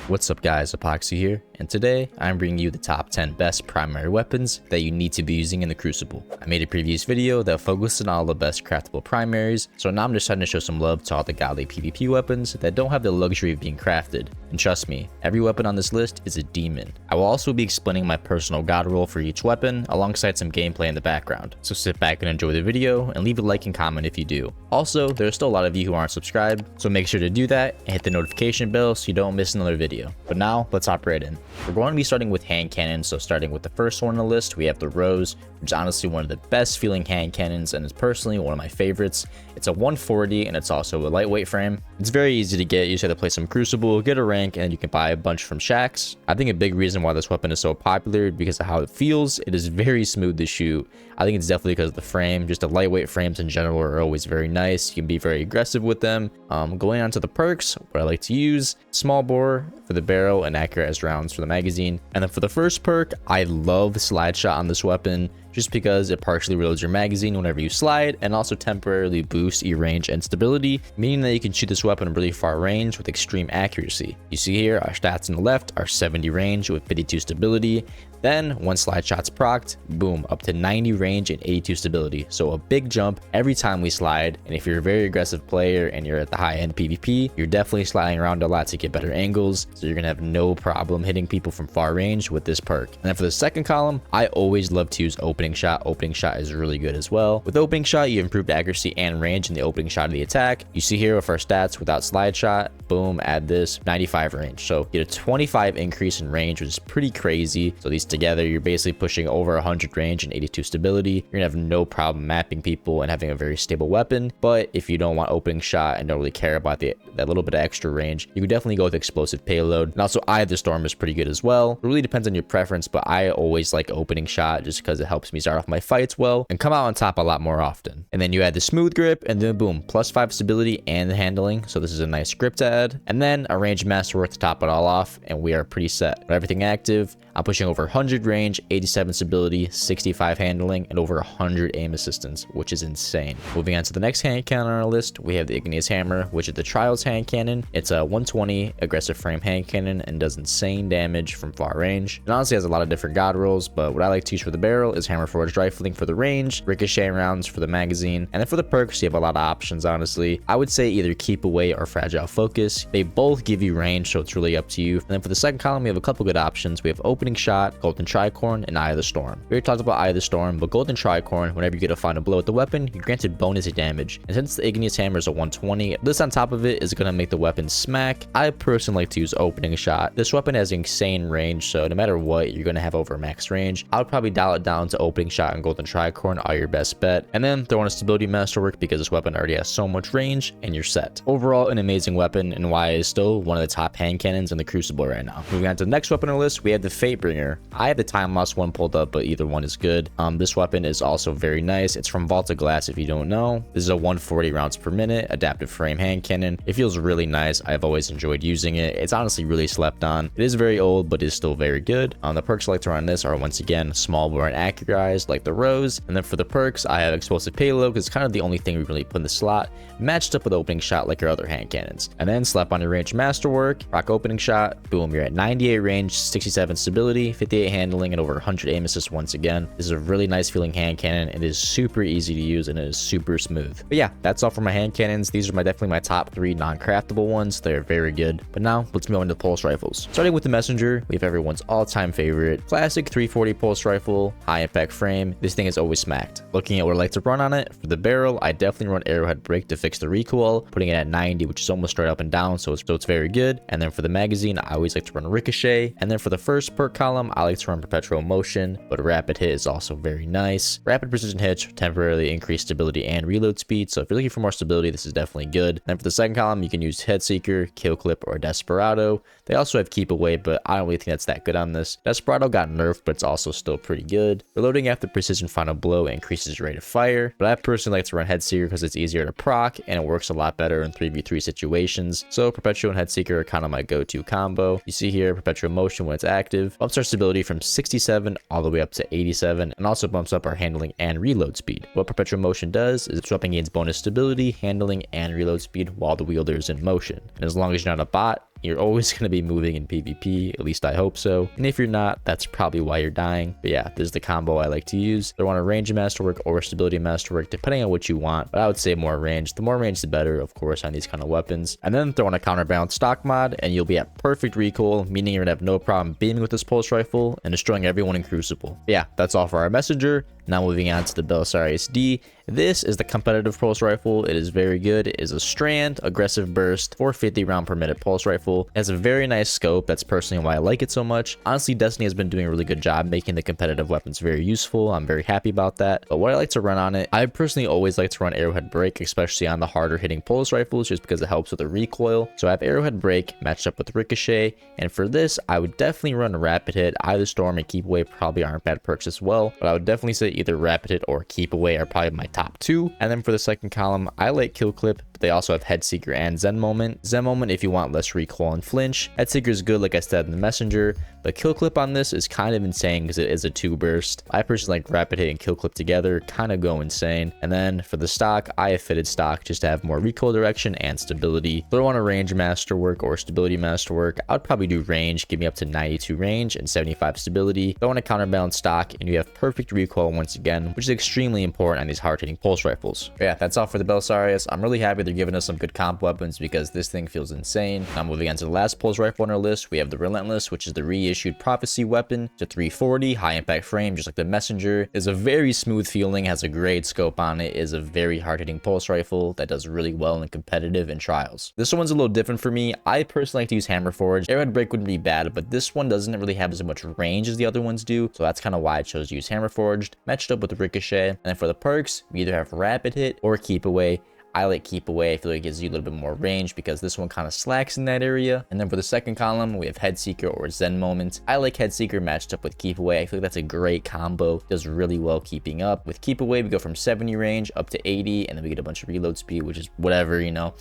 What's up guys, Apoxy here, and today I'm bringing you the top 10 best primary weapons that you need to be using in the Crucible. I made a previous video that focused on all the best craftable primaries, so now I'm deciding to show some love to all the godly PvP weapons that don't have the luxury of being crafted. And trust me, every weapon on this list is a demon. I will also be explaining my personal god roll for each weapon, alongside some gameplay in the background. So sit back and enjoy the video, and leave a like and comment if you do. Also, there are still a lot of you who aren't subscribed, so make sure to do that and hit the notification bell so you don't miss another video. But now, let's hop right in. We're going to be starting with hand cannons, so starting with the first one on the list, we have the Rose, which is honestly one of the best feeling hand cannons and is personally one of my favorites. It's a 140 and it's also a lightweight frame. It's very easy to get. You just have to play some Crucible, get a rank, and you can buy a bunch from shacks. I think a big reason why this weapon is so popular is because of how it feels. It is very smooth to shoot. I think it's definitely because of the frame. Just the lightweight frames in general are always very nice. You can be very aggressive with them. Going on to the perks, what I like to use, small bore for the barrel and accurate as rounds for the magazine. And then for the first perk, I love slide shot on this weapon, just because it partially reloads your magazine whenever you slide and also temporarily boosts your range and stability, meaning that you can shoot this weapon at really far range with extreme accuracy. You see here, our stats on the left are 70 range with 52 stability. Then, once slide shot's procced, boom, up to 90 range and 82 stability. So a big jump every time we slide, and if you're a very aggressive player and you're at the high end PvP, you're definitely sliding around a lot to get better angles, so you're gonna have no problem hitting people from far range with this perk. And then for the second column, I always love to use opening shot. Opening shot is really good as well. With opening shot, you improved accuracy and range in the opening shot of the attack. You see here with our stats without slide shot, boom, add this, 95 range. So you get a 25 increase in range, which is pretty crazy. So these together, you're basically pushing over 100 range and 82 stability. You're gonna have no problem mapping people and having a very stable weapon. But if you don't want opening shot and don't really care about that little bit of extra range, you can definitely go with explosive payload. And also Eye of the Storm is pretty good as well. It really depends on your preference, but I always like opening shot just because it helps me start off my fights well and come out on top a lot more often. And then you add the smooth grip, and then boom, +5 stability and handling. So this is a nice grip to add. And then a range masterwork to top it all off, and we are pretty set. With everything active, I'm pushing over 100 range, 87 stability, 65 handling, and over 100 aim assistance, which is insane. Moving on to the next hand cannon on our list, we have the Igneous Hammer, which is the Trials hand cannon. It's a 120 aggressive frame hand cannon and does insane damage from far range. It honestly has a lot of different god rolls, but what I like to use for the barrel is Hammer Forged Rifling for the range, ricochet rounds for the magazine, and then for the perks, you have a lot of options, honestly. I would say either Keep Away or Fragile Focus. They both give you range, so it's really up to you. And then for the second column, we have a couple good options. We have Opening Shot, Golden Tricorn, and Eye of the Storm. We already talked about Eye of the Storm, but Golden Tricorn, whenever you get a final blow with the weapon, you're granted bonus damage. And since the Igneous Hammer is a 120, this on top of it is going to make the weapon smack. I personally like to use Opening Shot. This weapon has insane range, so no matter what, you're going to have over max range. I would probably dial it down to Opening Shot and Golden Tricorn are your best bet. And then throw in a Stability Masterwork because this weapon already has so much range and you're set. Overall, an amazing weapon, and why it is still one of the top hand cannons in the Crucible right now. Moving on to the next weapon on the list, we have the Fatebringer. I have the Time Loss one pulled up, but either one is good. This weapon is also very nice. It's from Vault of Glass if you don't know. This is a 140 rounds per minute adaptive frame hand cannon. It feels really nice. I've always enjoyed using it. It's honestly really slept on. It is very old, but is still very good. The perks I like to run on this are once again small bore and accurate eyes like the Rose. And then for the perks, I have explosive payload because it's kind of the only thing we really put in the slot, matched up with opening shot like our other hand cannons. And then slap on your range masterwork, rock opening shot, boom, you're at 98 range, 67 stability, 58 handling, and over 100 aim assist once again. This is a really nice feeling hand cannon. It is super easy to use and it is super smooth. But yeah, that's all for my hand cannons. These are definitely my top 3 non-craftable ones. They're very good. But now let's move on to the pulse rifles. Starting with the Messenger, we have everyone's all-time favorite classic 340 pulse rifle, high impact frame. This thing is always smacked. Looking at what I like to run on it, for the barrel, I definitely run arrowhead break to fix the recoil, putting it at 90, which is almost straight up and down, so it's very good. And then for the magazine, I always like to run ricochet. And then for the first perk column, I like to run perpetual motion, but rapid hit is also very nice. Rapid precision hit temporarily increase stability and reload speed, so if you're looking for more stability, this is definitely good. And then for the second column, you can use Headseeker, Kill Clip, or Desperado. They also have Keep Away, but I don't really think that's that good on this. Desperado got nerfed, but it's also still pretty good. Reloading after precision final blow increases your rate of fire, but I personally like to run Headseeker because it's easier to proc and it works a lot better in 3v3 situations. So Perpetual and Headseeker are kind of my go-to combo. You see here, Perpetual Motion when it's active bumps our stability from 67 all the way up to 87, and also bumps up our handling and reload speed. What Perpetual Motion does is swapping gains bonus stability, handling, and reload speed while the wielder is in motion. And as long as you're not a bot, You're always going to be moving in PvP, at least I hope so. And if you're not, that's probably why you're dying. But yeah, this is the combo I like to use. I want a range masterwork or stability masterwork, depending on what you want. But I would say more range. The more range, the better, of course, on these kind of weapons. And then throw in a counterbalance stock mod, and you'll be at perfect recoil, meaning you're going to have no problem beaming with this pulse rifle and destroying everyone in Crucible. But yeah, that's all for our messenger. Now moving on to the Belisarius D. This is the competitive pulse rifle. It is very good. It is a strand, aggressive burst, 450 round per minute pulse rifle. It has a very nice scope. That's personally why I like it so much. Honestly, Destiny has been doing a really good job making the competitive weapons very useful. I'm very happy about that. But what I like to run on it, I personally always like to run Arrowhead Break, especially on the harder hitting pulse rifles, just because it helps with the recoil. So I have Arrowhead Break matched up with Ricochet. And for this, I would definitely run Rapid Hit. Either Storm and Keep Away probably aren't bad perks as well. But I would definitely say either Rapid Hit or Keep Away are probably my top two. And then for the second column, I like Kill Clip. They also have Head Seeker and Zen Moment. Zen Moment if you want less recoil and flinch. Head Seeker is good, like I said in the messenger, but Kill Clip on this is kind of insane because it is a 2 burst. I personally like Rapid Hit and Kill Clip together, kind of go insane. And then for the stock, I have fitted stock just to have more recoil direction and stability. Throw on a range masterwork or stability masterwork. I would probably do range, give me up to 92 range and 75 stability. Throw on a counterbalance stock and you have perfect recoil once again, which is extremely important on these hard hitting pulse rifles. But yeah, that's all for the Belisarius. I'm really happy they're giving us some good comp weapons because this thing feels insane. Now moving on to the last pulse rifle on our list, we have the Relentless, which is the reissued Prophecy weapon. It's a 340 high impact frame, just like the messenger. Is a very smooth feeling, has a great scope on it, is a very hard hitting pulse rifle that does really well in competitive and trials. This one's a little different for me. I personally like to use Hammer Forge. Arrowhead Break wouldn't be bad, but this one doesn't really have as much range as the other ones do, so that's kind of why I chose to use Hammer Forged, matched up with Ricochet. And then for the perks, we either have Rapid Hit or Keep Away. I like Keep Away. I feel like it gives you a little bit more range because this one kind of slacks in that area. And then for the second column, we have Head Seeker or Zen Moment. I like Head Seeker matched up with Keep Away. I feel like that's a great combo. Does really well keeping up. With Keep Away, we go from 70 range up to 80, and then we get a bunch of reload speed, which is whatever, you know.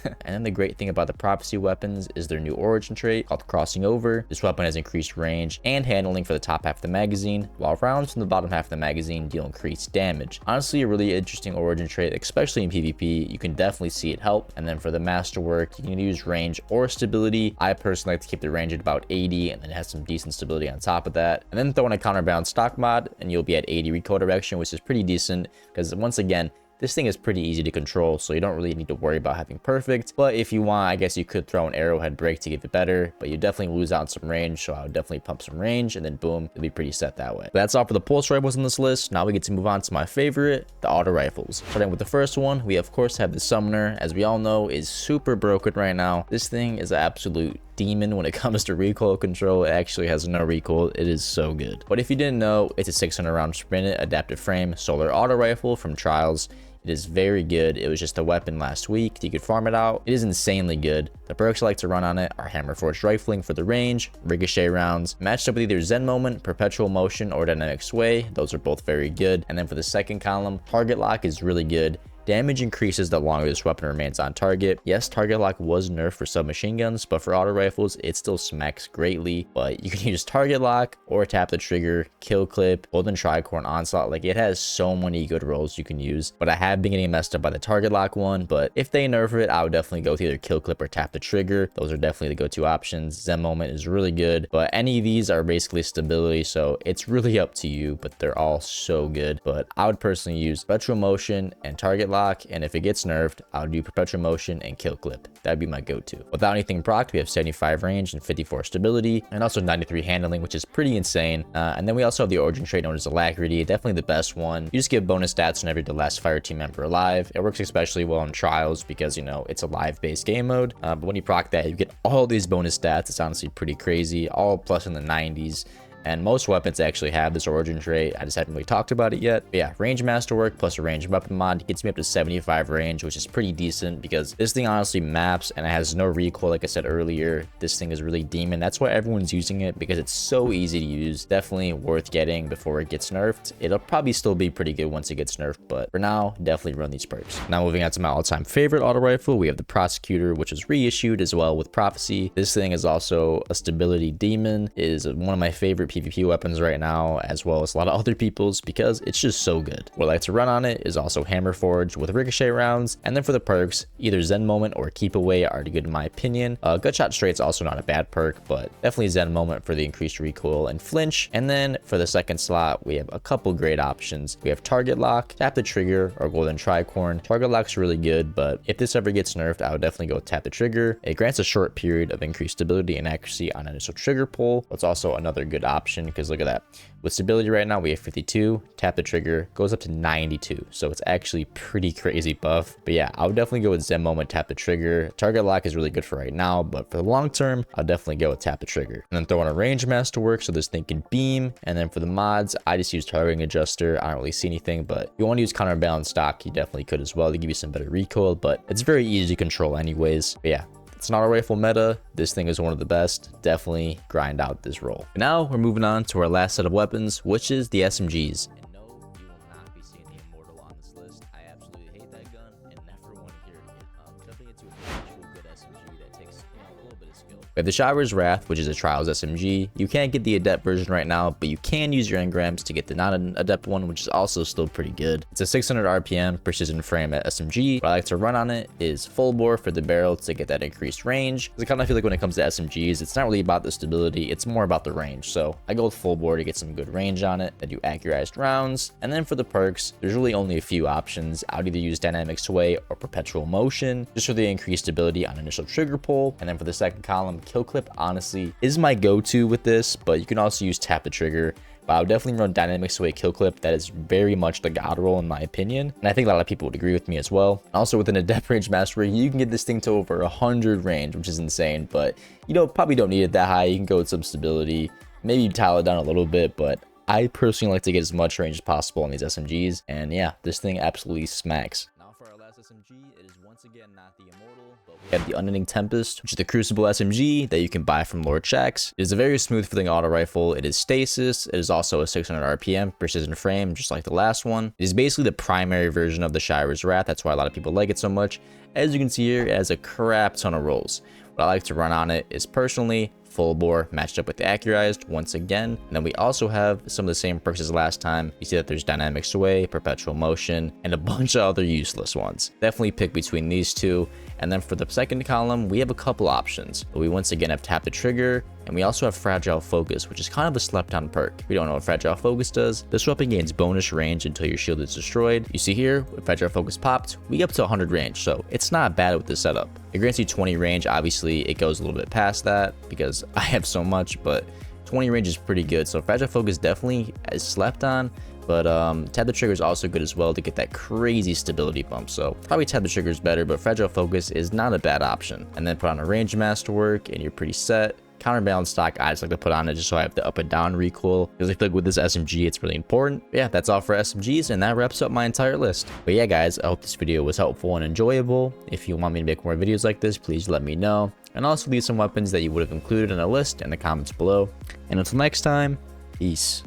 And then the great thing about the Prophecy weapons is their new origin trait called Crossing Over. This weapon has increased range and handling for the top half of the magazine, while rounds from the bottom half of the magazine deal increased damage. Honestly, a really interesting origin trait, especially in PvP. You can definitely see it help. And then for the masterwork, you can use range or stability. I personally like to keep the range at about 80, and then it has some decent stability on top of that. And then throw in a counterbalance stock mod, and you'll be at 80 recoil direction, which is pretty decent because once again, this thing is pretty easy to control, so you don't really need to worry about having perfect. But if you want, I guess you could throw an Arrowhead Break to give it better, but you definitely lose out on some range, so I would definitely pump some range, and then boom, it'll be pretty set that way. But that's all for the pulse rifles on this list. Now we get to move on to my favorite, the auto rifles. Starting with the first one, we of course have the Summoner, as we all know, is super broken right now. This thing is an absolute demon when it comes to recoil control. It actually has no recoil. It is so good. But if you didn't know, it's a 600 round sprinted adaptive frame solar auto rifle from Trials. It is very good. It was just a weapon last week. You could farm it out. It is insanely good. The perks I like to run on it are Hammer Forged Rifling for the range, Ricochet rounds, matched up with either Zen Moment, Perpetual Motion, or Dynamic Sway. Those are both very good. And then for the second column, Target Lock is really good. Damage increases the longer this weapon remains on target. Yes, target lock was nerfed for submachine guns, but for auto rifles, it still smacks greatly. But you can use target lock or tap the trigger, kill clip, golden tricorn, onslaught. Like, it has so many good rolls you can use. But I have been getting messed up by the target lock one. But if they nerf it, I would definitely go with either kill clip or tap the trigger. Those are definitely the go-to options. Zen Moment is really good, but any of these are basically stability, so it's really up to you. But they're all so good. But I would personally use Perpetual Motion and target lock, and if it gets nerfed, I'll do Perpetual Motion and kill clip. That'd be my go-to. Without anything procced, we have 75 range and 54 stability, and also 93 handling, which is pretty insane. And then we also have the origin trait known as Alacrity, definitely the best one. You just give bonus stats whenever you're the last fire team member alive. It works especially well in trials because, you know, it's a live-based game mode. But when you proc that, you get all these bonus stats. It's honestly pretty crazy, all plus in the 90s. And most weapons actually have this origin trait. I just haven't really talked about it yet. But yeah, range masterwork plus a range weapon mod gets me up to 75 range, which is pretty decent because this thing honestly maps and it has no recoil. Like I said earlier, this thing is really demon. That's why everyone's using it, because it's so easy to use. Definitely worth getting before it gets nerfed. It'll probably still be pretty good once it gets nerfed, but for now, definitely run these perks. Now moving on to my all-time favorite auto rifle, we have the Prosecutor, which was reissued as well with Prophecy. This thing is also a stability demon. It is one of my favorite PvP weapons right now, as well as a lot of other people's, because it's just so good. What I like to run on it is also Hammer Forge with ricochet rounds, and then for the perks, either Zen Moment or Keep Away are good in my opinion. Gutshot Straight's also not a bad perk, but definitely Zen Moment for the increased recoil and flinch. And then for the second slot, we have a couple great options. We have Target Lock, Tap the Trigger, or Golden Tricorn. Target Lock's really good, but if this ever gets nerfed, I would definitely go with Tap the Trigger. It grants a short period of increased stability and accuracy on initial trigger pull. It's also another good option because look at that. With stability right now, we have 52. Tap the Trigger goes up to 92. So it's actually pretty crazy buff. But yeah, I would definitely go with Zen Moment, Tap the Trigger. Target Lock is really good for right now, but for the long term, I'll definitely go with Tap the Trigger. And then throw in a range mask to work, so this thing can beam. And then for the mods, I just use Targeting Adjuster. I don't really see anything, but if you want to use Counterbalance Stock, you definitely could as well to give you some better recoil, but it's very easy to control anyways. But yeah, it's not a rifle meta. This thing is one of the best. Definitely grind out this role. But now we're moving on to our last set of weapons, which is the SMGs. And no, you will not be seeing the Immortal on this list. I absolutely hate that gun and never want to hear it again. Jumping into an actual good SMG that takes a little bit of skill. We have the Shiver's Wrath, which is a Trials SMG. You can't get the Adept version right now, but you can use your engrams to get the non-Adept one, which is also still pretty good. It's a 600 RPM precision frame at SMG. What I like to run on it is full bore for the barrel to get that increased range. I kind of feel like when it comes to SMGs, it's not really about the stability, it's more about the range. So I go with full bore to get some good range on it. I do accurized rounds. And then for the perks, there's really only a few options. I would either use dynamic sway or perpetual motion, just for the increased stability on initial trigger pull. And then for the second column, kill clip honestly is my go-to with this, but you can also use Tap the Trigger. But I would definitely run dynamic sway kill clip. That is very much the god roll in my opinion, and I think a lot of people would agree with me as well. Also within a depth range mastery, you can get this thing to over 100 range, which is insane, but you probably don't need it that high. You can go with some stability, maybe tile it down a little bit, but I personally like to get as much range as possible on these SMGs, and yeah, this thing absolutely smacks. Now for our last SMG, it is once again not the Immortal, but we have the Unending Tempest, which is the Crucible SMG that you can buy from Lord Shaxx. It is a very smooth feeling auto rifle. It is stasis. It is also a 600 RPM precision frame, just like the last one. It is basically the primary version of the Shiver's Wrath. That's why a lot of people like it so much. As you can see here, it has a crap ton of rolls. What I like to run on it is personally full bore matched up with the accurized once again. And then we also have some of the same perks as last time. You see that there's dynamic sway, perpetual motion, and a bunch of other useless ones. Definitely pick between these two. And then for the second column, we have a couple options. But we once again have Tap the Trigger, and we also have Fragile Focus, which is kind of a slept on perk. If you don't know what Fragile Focus does, this weapon gains bonus range until your shield is destroyed. You see here, with Fragile Focus popped, we get up to 100 range, so it's not bad with the setup. It grants you 20 range. Obviously, it goes a little bit past that because I have so much, but 20 range is pretty good. So Fragile Focus definitely is slept on, but Tap the Trigger is also good as well to get that crazy stability bump. So probably Tap the Trigger is better, but Fragile Focus is not a bad option. And then put on a range mask to work, and you're pretty set. Counterbalance stock, I just like to put on it just so I have the up and down recoil, because I feel like with this SMG it's really important. But yeah, that's all for SMGs, and that wraps up my entire list. But yeah guys, I hope this video was helpful and enjoyable. If you want me to make more videos like this, please let me know, and also leave some weapons that you would have included in a list in the comments below. And until next time, peace.